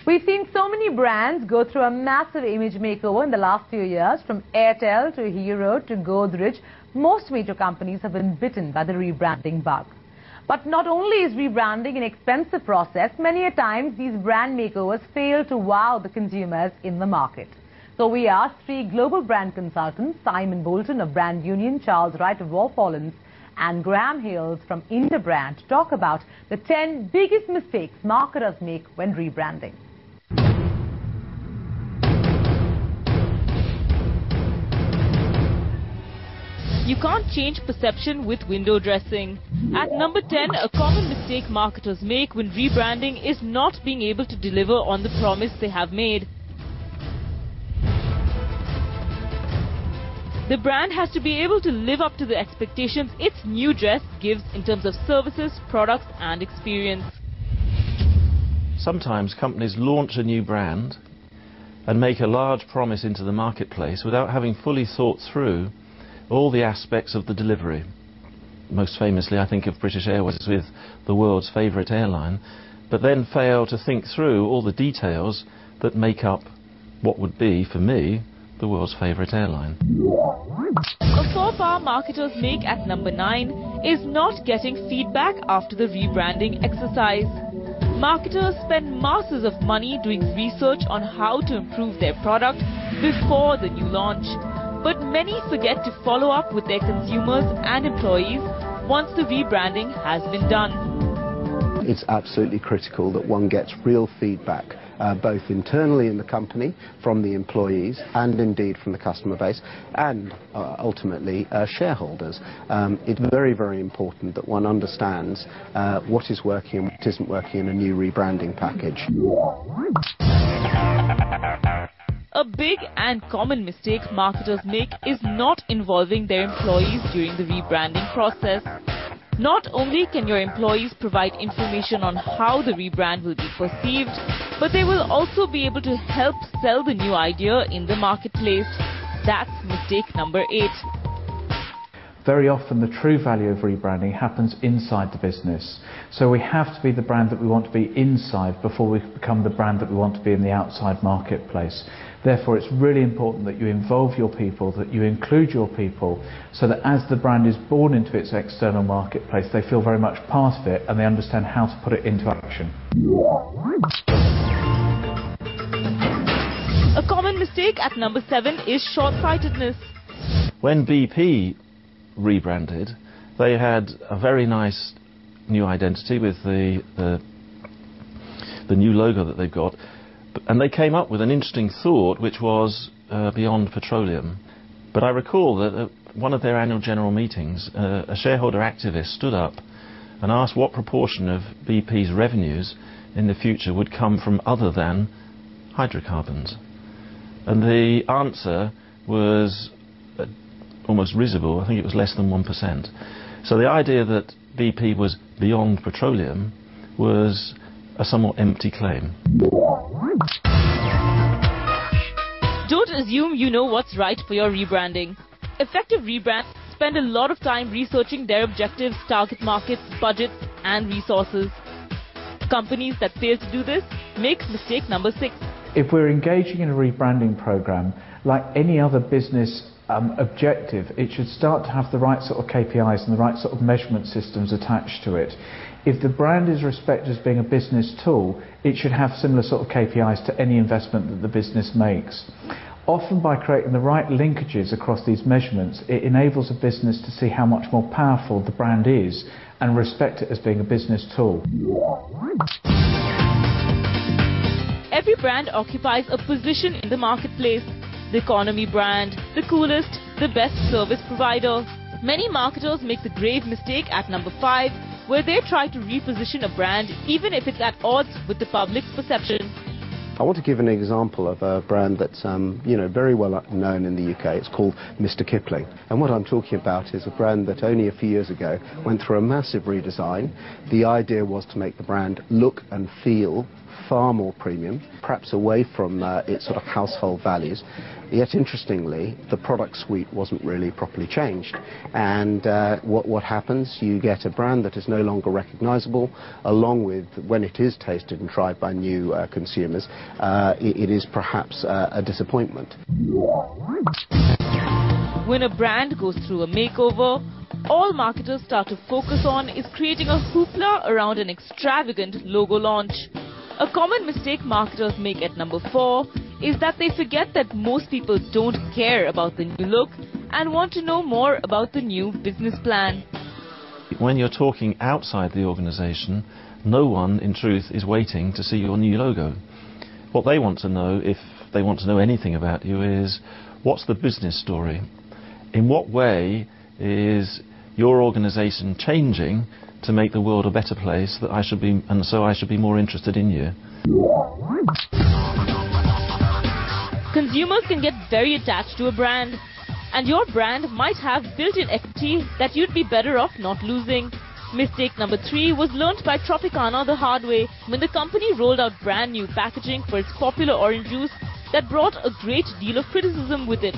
We've seen so many brands go through a massive image makeover in the last few years, from Airtel to Hero to Godrej. Most major companies have been bitten by the rebranding bug. But not only is rebranding an expensive process, many a times these brand makeovers fail to wow the consumers in the market. So we asked three global brand consultants, Simon Bolton of Brand Union, Charles Wright of Wolf Hollins, and Graham Hales from Interbrand, to talk about the 10 biggest mistakes marketers make when rebranding. You can't change perception with window dressing. At number 10, a common mistake marketers make when rebranding is not being able to deliver on the promise they have made. The brand has to be able to live up to the expectations its new dress gives in terms of services, products and experience. Sometimes companies launch a new brand and make a large promise into the marketplace without having fully thought through all the aspects of the delivery. Most famously, I think of British Airways with the world's favourite airline, but then fail to think through all the details that make up what would be, for me, the world's favourite airline. A faux pas marketers make at number 9 is not getting feedback after the rebranding exercise. Marketers spend masses of money doing research on how to improve their product before the new launch. But many forget to follow up with their consumers and employees once the rebranding has been done. It's absolutely critical that one gets real feedback, both internally in the company, from the employees, and indeed from the customer base, and ultimately shareholders. It's very, very important that one understands what is working and what isn't working in a new rebranding package. A big and common mistake marketers make is not involving their employees during the rebranding process. Not only can your employees provide information on how the rebrand will be perceived, but they will also be able to help sell the new idea in the marketplace. That's mistake number 8. Very often the true value of rebranding happens inside the business. So we have to be the brand that we want to be inside before we become the brand that we want to be in the outside marketplace. Therefore, it's really important that you involve your people, that you include your people, so that as the brand is born into its external marketplace, they feel very much part of it and they understand how to put it into action. A common mistake at number 7 is short-sightedness. When BP rebranded, they had a very nice new identity with the new logo that they've got, and they came up with an interesting thought, which was beyond petroleum. But I recall that at one of their annual general meetings, a shareholder activist stood up and asked what proportion of BP's revenues in the future would come from other than hydrocarbons. And the answer was almost risible. I think it was less than 1%. So the idea that BP was beyond petroleum was a somewhat empty claim. Don't assume you know what's right for your rebranding. Effective rebrands spend a lot of time researching their objectives, target markets, budgets, and resources. Companies that fail to do this make mistake number 6. If we're engaging in a rebranding program, like any other business objective, it should start to have the right sort of KPIs and the right sort of measurement systems attached to it. If the brand is respected as being a business tool, it should have similar sort of KPIs to any investment that the business makes. Often by creating the right linkages across these measurements, it enables a business to see how much more powerful the brand is and respect it as being a business tool. Every brand occupies a position in the marketplace. The economy brand, the coolest, the best service provider. Many marketers make the grave mistake at number 5, where they try to reposition a brand even if it's at odds with the public's perception. I want to give an example of a brand that's very well known in the UK. It's called Mr. Kipling. And what I'm talking about is a brand that only a few years ago went through a massive redesign. The idea was to make the brand look and feel far more premium, perhaps away from its sort of household values. Yet, interestingly, the product suite wasn't really properly changed. And what happens? You get a brand that is no longer recognizable, along with, when it is tasted and tried by new consumers, it is perhaps a disappointment. When a brand goes through a makeover, all marketers start to focus on is creating a hoopla around an extravagant logo launch. A common mistake marketers make at number 4 is that they forget that most people don't care about the new look and want to know more about the new business plan. When you're talking outside the organisation, no one, in truth, is waiting to see your new logo. What they want to know, if they want to know anything about you, is what's the business story? In what way is your organisation changing to make the world a better place, that I should be, and so I should be more interested in you? Consumers can get very attached to a brand, and your brand might have built-in equity that you'd be better off not losing. Mistake number 3 was learnt by Tropicana the hard way when the company rolled out brand new packaging for its popular orange juice that brought a great deal of criticism with it.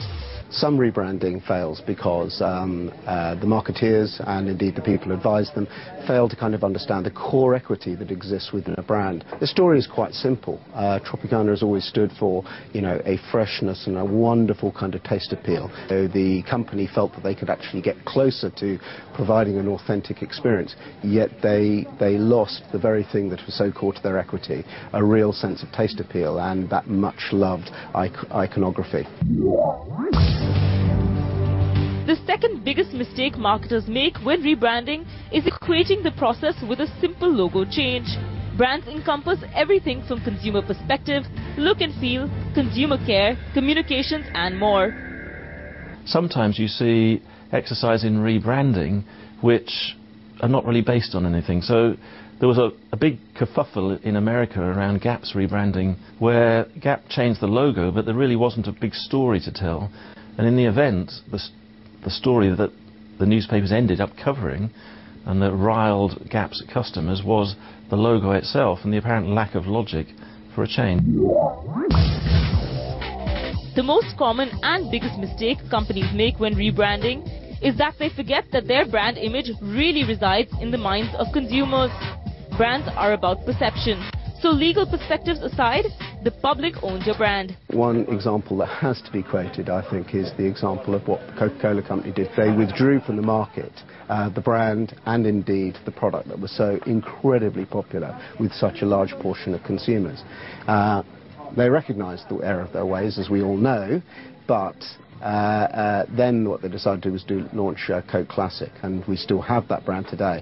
Some rebranding fails because the marketeers and indeed the people who advise them fail to kind of understand the core equity that exists within a brand. The story is quite simple. Tropicana has always stood for, you know, a freshness and a wonderful kind of taste appeal. So the company felt that they could actually get closer to providing an authentic experience, yet they lost the very thing that was so core to their equity, a real sense of taste appeal and that much loved iconography. The second biggest mistake marketers make when rebranding is equating the process with a simple logo change. Brands encompass everything from consumer perspective, look and feel, consumer care, communications and more. Sometimes you see exercise in rebranding which are not really based on anything. So there was a big kerfuffle in America around Gap's rebranding, where Gap changed the logo, but there really wasn't a big story to tell. And in the event, the story that the newspapers ended up covering and that riled Gap's customers was the logo itself and the apparent lack of logic for a change. The most common and biggest mistake companies make when rebranding is that they forget that their brand image really resides in the minds of consumers. Brands are about perception. So legal perspectives aside, the public owns your brand. One example that has to be quoted, I think, is the example of what the Coca-Cola company did. They withdrew from the market the brand and indeed the product that was so incredibly popular with such a large portion of consumers. They recognised the error of their ways, as we all know, but then what they decided to do was launch Coke Classic, and we still have that brand today.